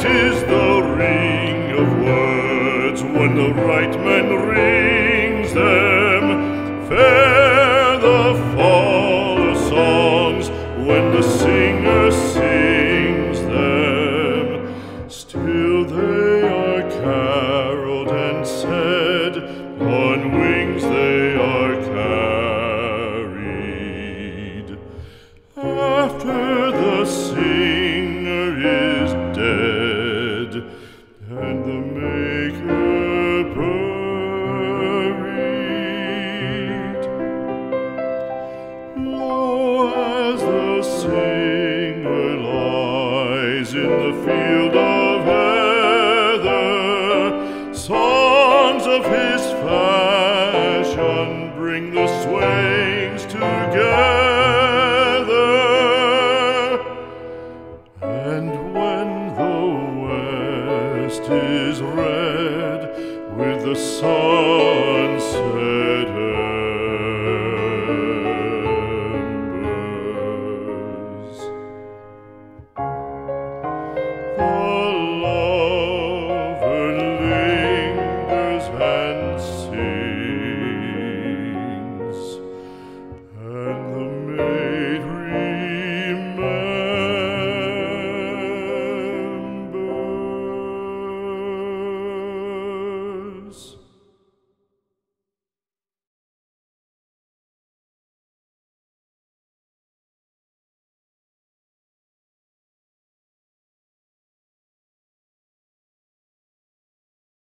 Sweet is the ring of words when the right man rings them. Fair the fall of songs when the singer sings them. Still they are caroled and said, on wings they are carried. After the singer is dead and the maker buried, lo, as the singer lies in the field of heather, songs of his fashion bring the swains together. And when the west is red with the sun